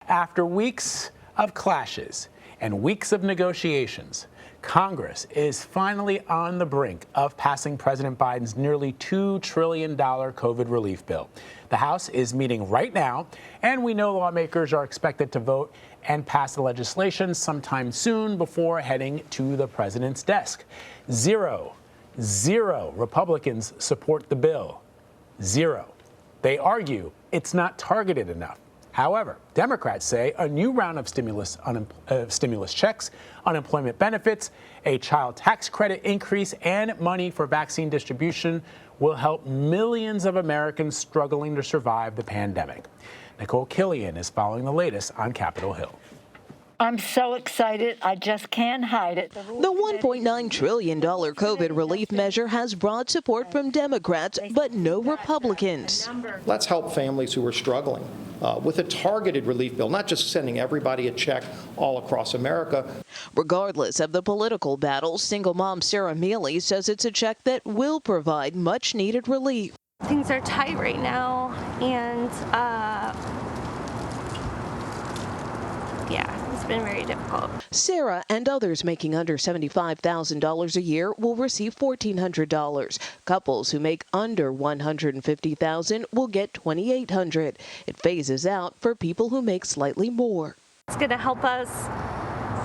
After weeks of clashes and weeks of negotiations, Congress is finally on the brink of passing President Biden's nearly $2 trillion COVID relief bill. The House is meeting right now, and we know lawmakers are expected to vote and pass the legislation sometime soon before heading to the president's desk. Zero Republicans support the bill. Zero. They argue it's not targeted enough. However, Democrats say a new round of stimulus checks, unemployment benefits, a child tax credit increase, and money for vaccine distribution will help millions of Americans struggling to survive the pandemic. Nikole Killion is following the latest on Capitol Hill. I'm so excited, I just can't hide it. The $1.9 trillion COVID relief measure has broad support from Democrats, but no Republicans. Let's help families who are struggling with a targeted relief bill, not just sending everybody a check all across America. Regardless of the political battles, single mom Sarah Mealy says it's a check that will provide much-needed relief. Things are tight right now, and yeah, it's been very difficult. Sarah and others making under $75,000 a year will receive $1,400. Couples who make under $150,000 will get $2,800. It phases out for people who make slightly more. It's going to help us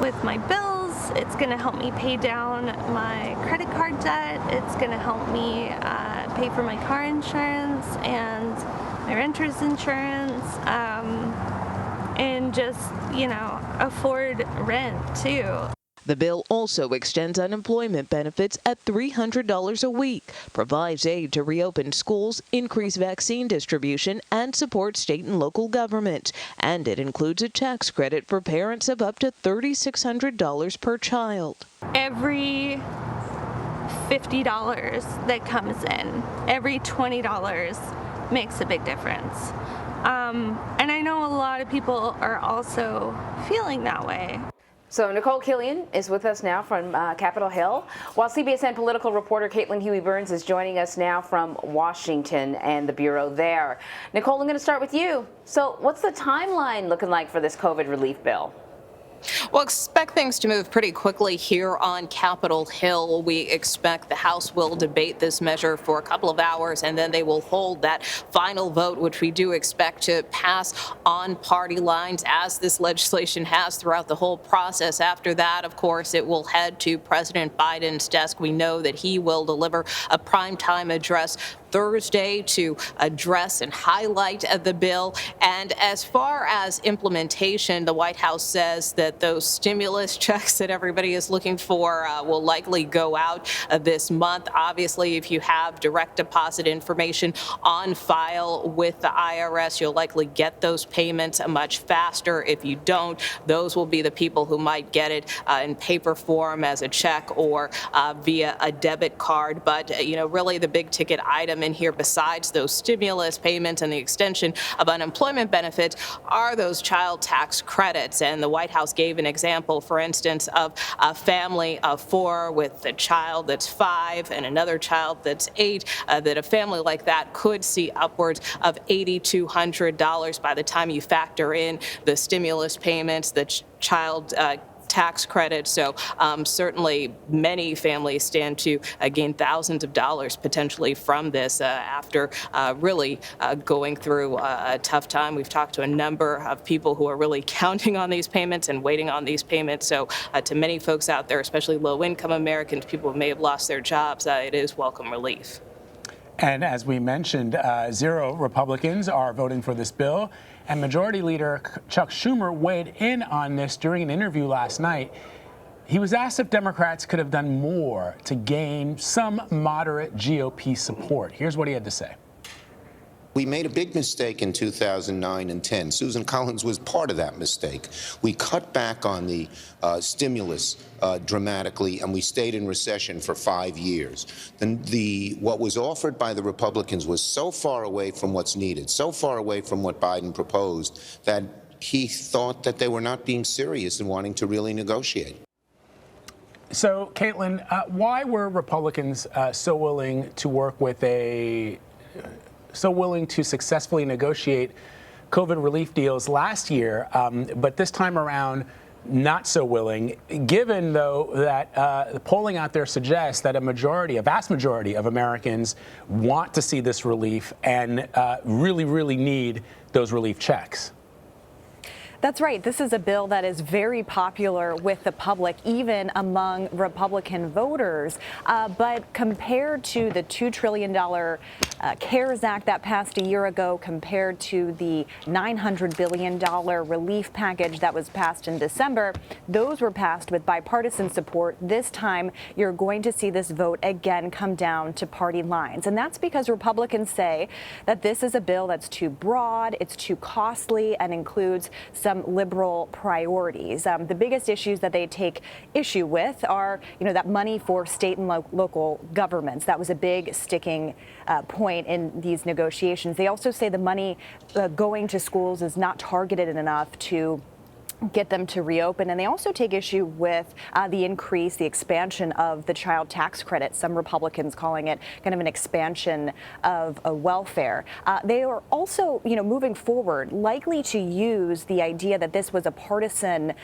with my bills. It's going to help me pay down my credit card debt. It's going to help me pay for my car insurance and my renter's insurance. And just, afford rent, too. The bill also extends unemployment benefits at $300 a week, provides aid to reopen schools, increase vaccine distribution, and support state and local government. And it includes a tax credit for parents of up to $3,600 per child. Every $50 that comes in, every $20 makes a big difference. And I know a lot of people are also feeling that way. So Nikole Killion is with us now from Capitol Hill, while CBSN political reporter Caitlin Huey-Burns is joining us now from Washington and the bureau there. Nikole, I'm going to start with you. So what's the timeline looking like for this COVID relief bill? Well, expect things to move pretty quickly here on Capitol Hill. We expect the House will debate this measure for a couple of hours, and then they will hold that final vote, which we do expect to pass on party lines, as this legislation has throughout the whole process. After that, of course, it will head to President Biden's desk. We know that he will deliver a primetime address Thursday to address and highlight the bill. And as far as implementation, the White House says that those stimulus checks that everybody is looking for will likely go out this month. Obviously, if you have direct deposit information on file with the IRS, you'll likely get those payments much faster. If you don't, those will be the people who might get it in paper form as a check or via a debit card. But, really the big ticket item in here, besides those stimulus payments and the extension of unemployment benefits, are those child tax credits. And the White House gave an example, for instance, of a family of 4 with a child that's 5 and another child that's 8, that a family like that could see upwards of $8,200 by the time you factor in the stimulus payments, the child tax credit. So certainly many families stand to gain thousands of dollars potentially from this after really going through a tough time. We've talked to a number of people who are really counting on these payments and waiting on these payments. So to many folks out there, especially low-income Americans, people who may have lost their jobs, it is welcome relief. And as we mentioned, 0 Republicans are voting for this bill. And Majority Leader Chuck Schumer weighed in on this during an interview last night. He was asked if Democrats could have done more to gain some moderate GOP support. Here's what he had to say. We made a big mistake in 2009 and 10. Susan Collins was part of that mistake. We cut back on the stimulus dramatically, and we stayed in recession for 5 years. What was offered by the Republicans was so far away from what's needed, so far away from what Biden proposed, that he thought that they were not being serious and wanting to really negotiate. So, Caitlin, why were Republicans so willing to work with so willing to successfully negotiate COVID relief deals last year, but this time around, not so willing, given, though, that the polling out there suggests that a vast majority of Americans want to see this relief and really, really need those relief checks. That's right. This is a bill that is very popular with the public, even among Republican voters. But compared to the $2 trillion CARES Act that passed a year ago, compared to the $900 billion relief package that was passed in December, those were passed with bipartisan support. This time, you're going to see this vote again come down to party lines. And that's because Republicans say that this is a bill that's too broad, it's too costly, and includes some liberal priorities. The biggest issues that they take issue with are, that money for state and local governments. That was a big sticking point in these negotiations. They also say the money going to schools is not targeted enough to get them to reopen. And they also take issue with the expansion of the child tax credit. Some Republicans calling it kind of an expansion of welfare. They are also, moving forward, likely to use the idea that this was a partisan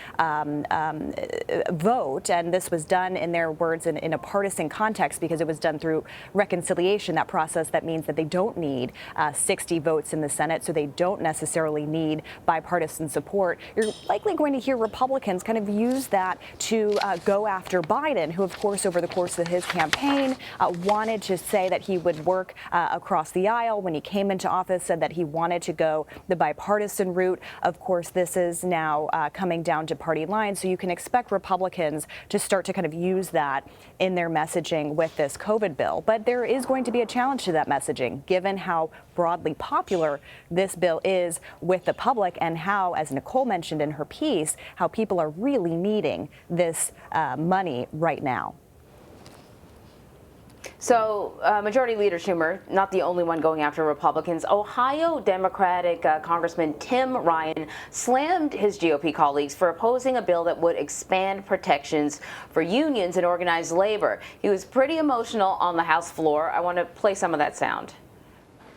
vote, and this was done, in their words, in a partisan context because it was done through reconciliation, that process that means that they don't need 60 votes in the Senate, so they don't necessarily need bipartisan support. You're likely going to hear Republicans kind of use that to go after Biden, who, of course, over the course of his campaign, wanted to say that he would work across the aisle. When he came into office, said that he wanted to go the bipartisan route. Of course, this is now coming down to party lines, so you can expect Republicans to start to kind of use that in their messaging with this COVID bill. But there is going to be a challenge to that messaging, given how broadly popular this bill is with the public and how, as Nikole mentioned in her piece, how people are really needing this money right now. So Majority Leader Schumer, not the only one going after Republicans. Ohio Democratic Congressman Tim Ryan slammed his GOP colleagues for opposing a bill that would expand protections for unions and organized labor. He was pretty emotional on the House floor. I want to play some of that sound.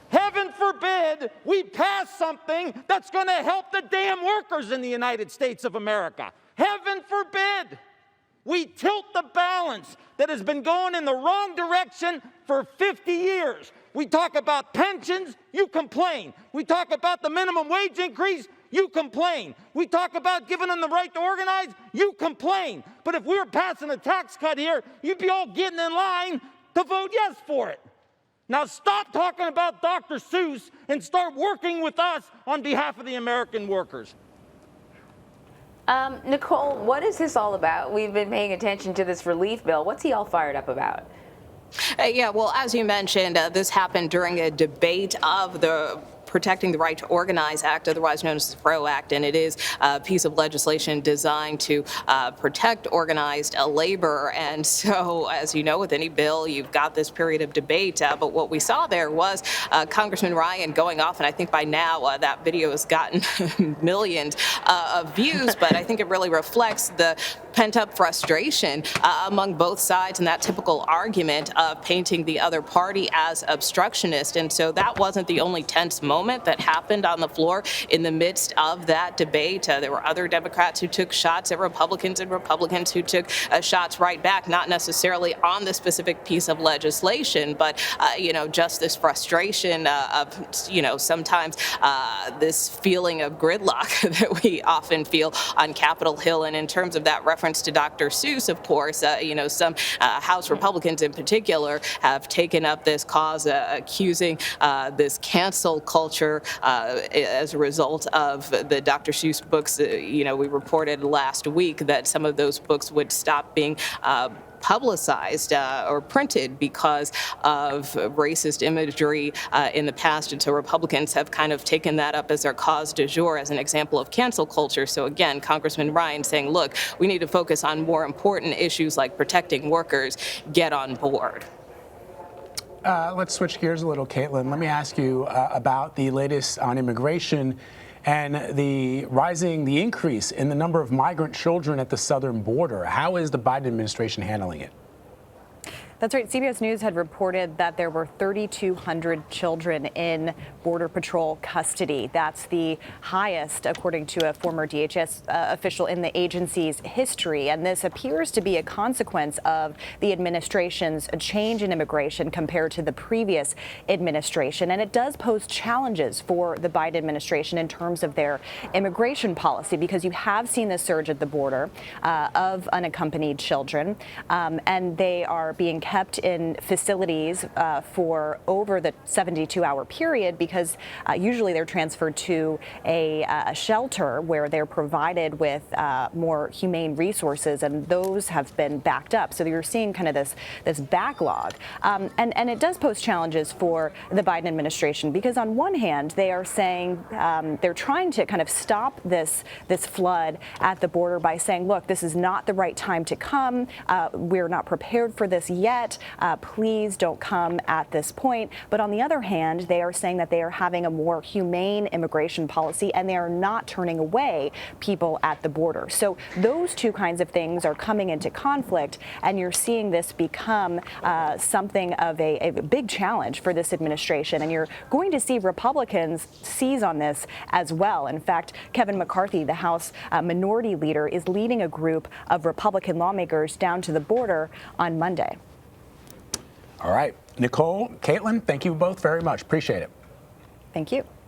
Heaven forbid we pass something that's going to help the damn workers in the United States of America. Heaven forbid we tilt the balance that has been going in the wrong direction for 50 years. We talk about pensions, you complain. We talk about the minimum wage increase, you complain. We talk about giving them the right to organize, you complain. But if we were passing a tax cut here, you'd be all getting in line to vote yes for it. Now stop talking about Dr. Seuss and start working with us on behalf of the American workers. Nikole, what is this all about? We've been paying attention to this relief bill. What's he all fired up about? Yeah, well, as you mentioned, this happened during a debate of the Protecting the Right to Organize Act, otherwise known as the PRO Act, and it is a piece of legislation designed to protect organized labor. And so, as you know, with any bill, you've got this period of debate. But what we saw there was Congressman Ryan going off, and I think by now that video has gotten millions of views, but I think it really reflects the pent-up frustration among both sides and that typical argument of painting the other party as obstructionist. And so that wasn't the only tense moment that happened on the floor in the midst of that debate. There were other Democrats who took shots at Republicans and Republicans who took shots right back, not necessarily on the specific piece of legislation, but, just this frustration of, sometimes this feeling of gridlock that we often feel on Capitol Hill. And in terms of that reference to Dr. Seuss, of course, some House Republicans in particular have taken up this cause, accusing this cancel culture as a result of the Dr. Seuss books. We reported last week that some of those books would stop being publicized or printed because of racist imagery in the past. And so Republicans have kind of taken that up as their cause du jour as an example of cancel culture. So again, Congressman Ryan saying, look, we need to focus on more important issues like protecting workers. Get on board. Let's switch gears a little, Caitlin. Let me ask you about the latest on immigration and the increase in the number of migrant children at the southern border. How is the Biden administration handling it? That's right. CBS News had reported that there were 3,200 children in Border Patrol custody. That's the highest, according to a former DHS official, in the agency's history. And this appears to be a consequence of the administration's change in immigration compared to the previous administration. And it does pose challenges for the Biden administration in terms of their immigration policy, because you have seen this surge at the border of unaccompanied children, and they are being kept in facilities for over the 72-hour period, because usually they're transferred to a shelter where they're provided with more humane resources, and those have been backed up. So you're seeing kind of this backlog, and it does pose challenges for the Biden administration, because on one hand they are saying they're trying to kind of stop this flood at the border by saying, look, this is not the right time to come. We're not prepared for this yet. Please don't come at this point. But on the other hand, they are saying that they are having a more humane immigration policy, and they are not turning away people at the border. So those two kinds of things are coming into conflict, and you're seeing this become something of a big challenge for this administration. And you're going to see Republicans seize on this as well. In fact, Kevin McCarthy, the House Minority Leader, is leading a group of Republican lawmakers down to the border on Monday. All right. Nikole, Caitlin, thank you both very much. Appreciate it. Thank you.